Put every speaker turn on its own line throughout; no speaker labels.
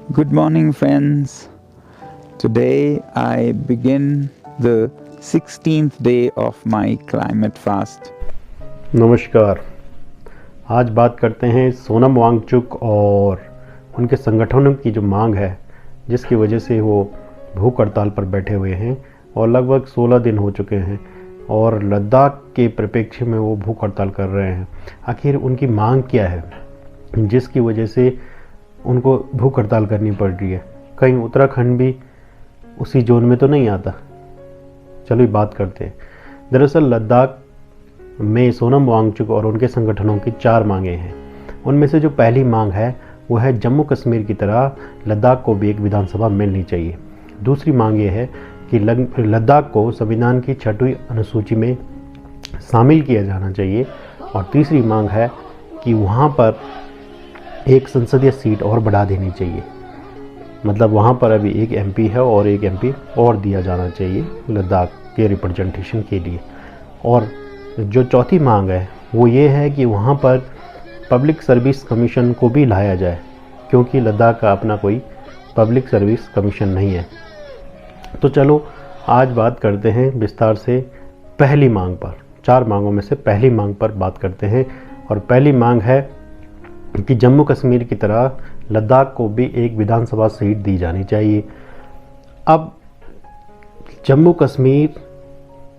Good morning, friends. Today I begin the 16th day of my climate fast.
नमस्कार। आज बात करते हैं सोनम वांगचुक और उनके संगठनों की जो मांग है, जिसकी वजह से वो भूख हड़ताल पर बैठे हुए हैं और लगभग 16 दिन हो चुके हैं और लद्दाख के परिप्रेक्ष्य में वो भूख हड़ताल कर रहे हैं। आखिर उनकी मांग क्या है जिसकी वजह से उनको भूख हड़ताल करनी पड़ रही है? कहीं उत्तराखंड भी उसी जोन में तो नहीं आता? चलो बात करते हैं। दरअसल लद्दाख में सोनम वांगचुक और उनके संगठनों की 4 मांगें हैं। उनमें से जो पहली मांग है वो है जम्मू कश्मीर की तरह लद्दाख को भी एक विधानसभा मिलनी चाहिए। दूसरी मांग ये है कि लद्दाख को संविधान की 6वीं अनुसूची में शामिल किया जाना चाहिए। और तीसरी मांग है कि वहाँ पर एक संसदीय सीट और बढ़ा देनी चाहिए। मतलब वहाँ पर अभी एक एमपी है और एक एमपी और दिया जाना चाहिए लद्दाख के रिप्रेजेंटेशन के लिए। और जो चौथी मांग है वो ये है कि वहाँ पर पब्लिक सर्विस कमीशन को भी लाया जाए, क्योंकि लद्दाख का अपना कोई पब्लिक सर्विस कमीशन नहीं है। तो चलो आज बात करते हैं विस्तार से पहली मांग पर। 4 मांगों में से पहली मांग पर बात करते हैं। और पहली मांग है कि जम्मू कश्मीर की तरह लद्दाख को भी एक विधानसभा सीट दी जानी चाहिए। अब जम्मू कश्मीर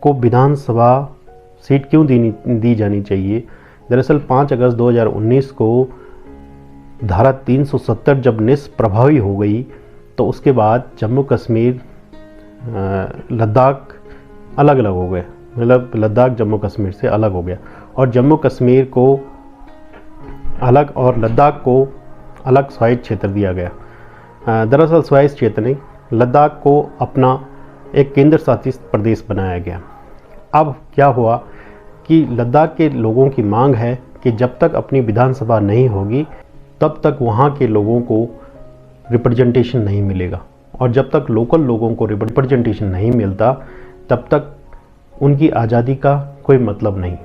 को विधानसभा सीट क्यों दी जानी चाहिए? दरअसल 5 अगस्त 2019 को धारा 370 जब निष्प्रभावी हो गई तो उसके बाद जम्मू कश्मीर लद्दाख अलग अलग हो गए। मतलब लद्दाख जम्मू कश्मीर से अलग हो गया और जम्मू कश्मीर को अलग और लद्दाख को अलग स्वायत्त क्षेत्र दिया गया। दरअसल स्वायत्त क्षेत्र नहीं, लद्दाख को अपना एक केंद्र शासित प्रदेश बनाया गया। अब क्या हुआ कि लद्दाख के लोगों की मांग है कि जब तक अपनी विधानसभा नहीं होगी तब तक वहाँ के लोगों को रिप्रेजेंटेशन नहीं मिलेगा, और जब तक लोकल लोगों को रिप्रेजेंटेशन नहीं मिलता तब तक उनकी आज़ादी का कोई मतलब नहीं।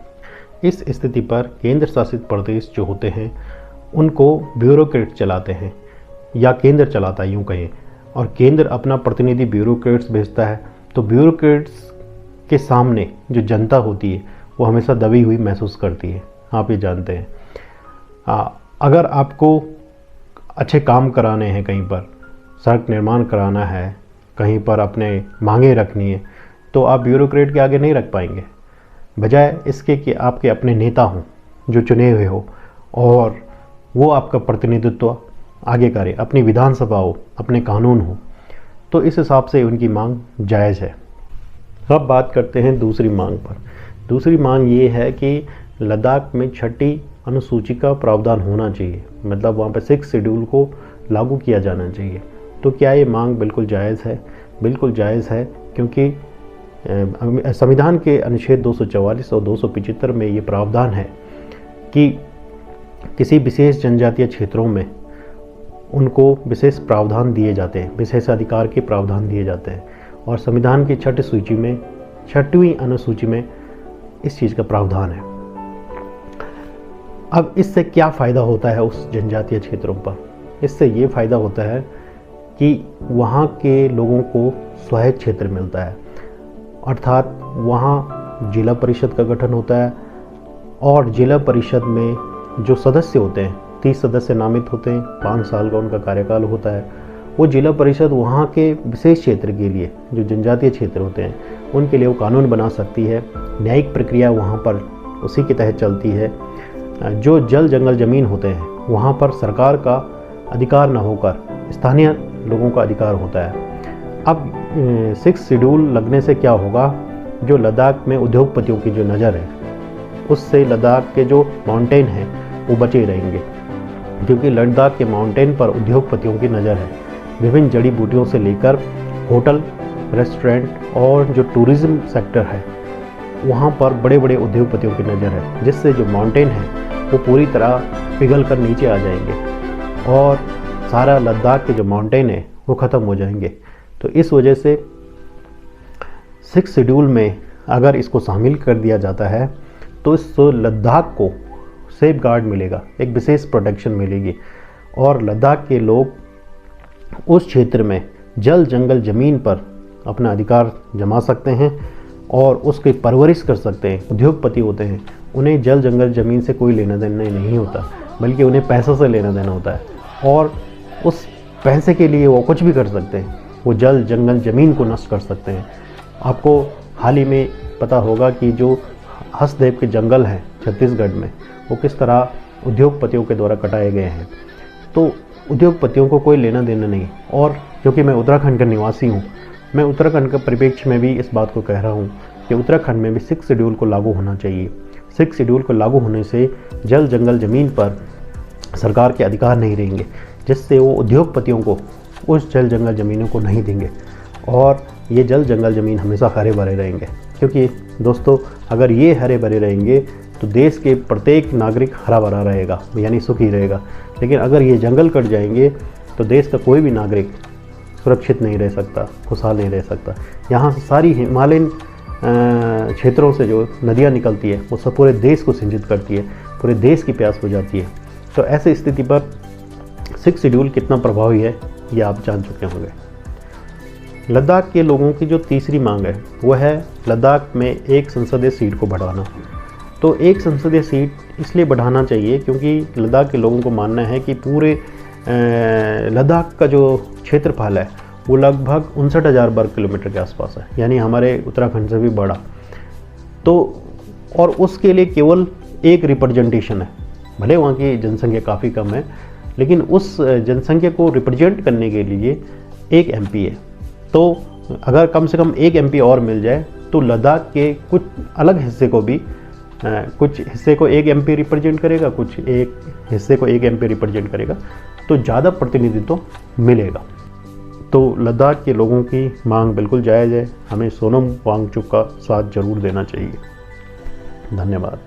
इस स्थिति पर केंद्र शासित प्रदेश जो होते हैं उनको ब्यूरोक्रेट चलाते हैं, या केंद्र चलाता है यूँ कहें, और केंद्र अपना प्रतिनिधि ब्यूरोक्रेट्स भेजता है। तो ब्यूरोक्रेट्स के सामने जो जनता होती है वो हमेशा दबी हुई महसूस करती है। आप ये जानते हैं। अगर आपको अच्छे काम कराने हैं, कहीं पर सड़क निर्माण कराना है, कहीं पर अपने मांगे रखनी है, तो आप ब्यूरोक्रेट के आगे नहीं रख पाएंगे। बजाय इसके कि आपके अपने नेता हों जो चुने हुए हो और वो आपका प्रतिनिधित्व आगे करे, अपनी विधानसभा हो, अपने कानून हो, तो इस हिसाब से उनकी मांग जायज़ है। अब बात करते हैं दूसरी मांग पर। दूसरी मांग ये है कि लद्दाख में 6वीं अनुसूची का प्रावधान होना चाहिए। मतलब वहाँ पर 6 शेड्यूल को लागू किया जाना चाहिए। तो क्या ये मांग बिल्कुल जायज़ है? बिल्कुल जायज़ है, क्योंकि संविधान के अनुच्छेद 244 और 275 में ये प्रावधान है कि किसी विशेष जनजातीय क्षेत्रों में उनको विशेष प्रावधान दिए जाते हैं, विशेषाधिकार के प्रावधान दिए जाते हैं। और संविधान की 6वीं अनुसूची में इस चीज़ का प्रावधान है। अब इससे क्या फ़ायदा होता है उस जनजातीय क्षेत्रों पर? इससे ये फ़ायदा होता है कि वहाँ के लोगों को स्वायत्त क्षेत्र मिलता है, अर्थात वहाँ जिला परिषद का गठन होता है और जिला परिषद में जो सदस्य होते हैं, 30 सदस्य नामित होते हैं, 5 साल का उनका कार्यकाल होता है। वो जिला परिषद वहाँ के विशेष क्षेत्र के लिए, जो जनजातीय क्षेत्र होते हैं, उनके लिए वो कानून बना सकती है। न्यायिक प्रक्रिया वहाँ पर उसी के तहत चलती है। जो जल जंगल ज़मीन होते हैं वहाँ पर सरकार का अधिकार न होकर स्थानीय लोगों का अधिकार होता है। अब 6 शेड्यूल लगने से क्या होगा? जो लद्दाख में उद्योगपतियों की जो नज़र है उससे लद्दाख के जो माउंटेन हैं वो बचे रहेंगे, क्योंकि लद्दाख के माउंटेन पर उद्योगपतियों की नज़र है। विभिन्न जड़ी बूटियों से लेकर होटल, रेस्टोरेंट और जो टूरिज़्म सेक्टर है वहाँ पर बड़े बड़े उद्योगपतियों की नज़र है, जिससे जो माउंटेन है वो पूरी तरह पिघल कर नीचे आ जाएंगे और सारा लद्दाख के जो माउंटेन है वो ख़त्म हो जाएंगे। तो इस वजह से 6 शेड्यूल में अगर इसको शामिल कर दिया जाता है तो इस लद्दाख को सेफ गार्ड मिलेगा, एक विशेष प्रोटेक्शन मिलेगी और लद्दाख के लोग उस क्षेत्र में जल जंगल ज़मीन पर अपना अधिकार जमा सकते हैं और उसकी परवरिश कर सकते हैं। उद्योगपति होते हैं, उन्हें जल जंगल ज़मीन से कोई लेना देना नहीं होता, बल्कि उन्हें पैसों से लेना देना होता है और उस पैसे के लिए वो कुछ भी कर सकते हैं। वो जल जंगल ज़मीन को नष्ट कर सकते हैं। आपको हाल ही में पता होगा कि जो हसदेव के जंगल हैं छत्तीसगढ़ में, वो किस तरह उद्योगपतियों के द्वारा कटाए गए हैं। तो उद्योगपतियों को कोई लेना देना नहीं। और क्योंकि मैं उत्तराखंड का निवासी हूँ, मैं उत्तराखंड के परिप्रेक्ष्य में भी इस बात को कह रहा हूँ कि उत्तराखंड में भी 6 शेड्यूल को लागू होना चाहिए। 6 शेड्यूल को लागू होने से जल जंगल ज़मीन पर सरकार के अधिकार नहीं रहेंगे, जिससे वो उद्योगपतियों को उस जल जंगल ज़मीनों को नहीं देंगे और ये जल जंगल ज़मीन हमेशा हरे भरे रहेंगे। क्योंकि दोस्तों, अगर ये हरे भरे रहेंगे तो देश के प्रत्येक नागरिक हरा भरा रहेगा, यानी सुखी रहेगा। लेकिन अगर ये जंगल कट जाएंगे तो देश का कोई भी नागरिक सुरक्षित नहीं रह सकता, खुशहाल नहीं रह सकता। यहाँ से सारी हिमालयन क्षेत्रों से जो नदियाँ निकलती है वो सब पूरे देश को सिंचित करती है, पूरे देश की प्यास बुझाती है। तो ऐसी स्थिति पर 6 शेड्यूल कितना प्रभावी है ये आप जान चुके होंगे। लद्दाख के लोगों की जो तीसरी मांग है वो है लद्दाख में एक संसदीय सीट को बढ़ाना। तो एक संसदीय सीट इसलिए बढ़ाना चाहिए क्योंकि लद्दाख के लोगों को मानना है कि पूरे लद्दाख का जो क्षेत्रफल है वो लगभग 59,000 वर्ग किलोमीटर के आसपास है, यानी हमारे उत्तराखंड से भी बड़ा। तो और उसके लिए केवल एक रिप्रेजेंटेशन है। भले वहाँ की जनसंख्या काफ़ी कम है, लेकिन उस जनसंख्या को रिप्रेजेंट करने के लिए एक एमपी है। तो अगर कम से कम एक एमपी और मिल जाए तो लद्दाख के कुछ अलग हिस्से को भी कुछ हिस्से को एक एमपी रिप्रेजेंट करेगा, कुछ एक हिस्से को एक एमपी रिप्रेजेंट करेगा, तो ज़्यादा प्रतिनिधित्व मिलेगा। तो लद्दाख के लोगों की मांग बिल्कुल जायज़ है। हमें सोनम वांगचुक का साथ जरूर देना चाहिए। धन्यवाद।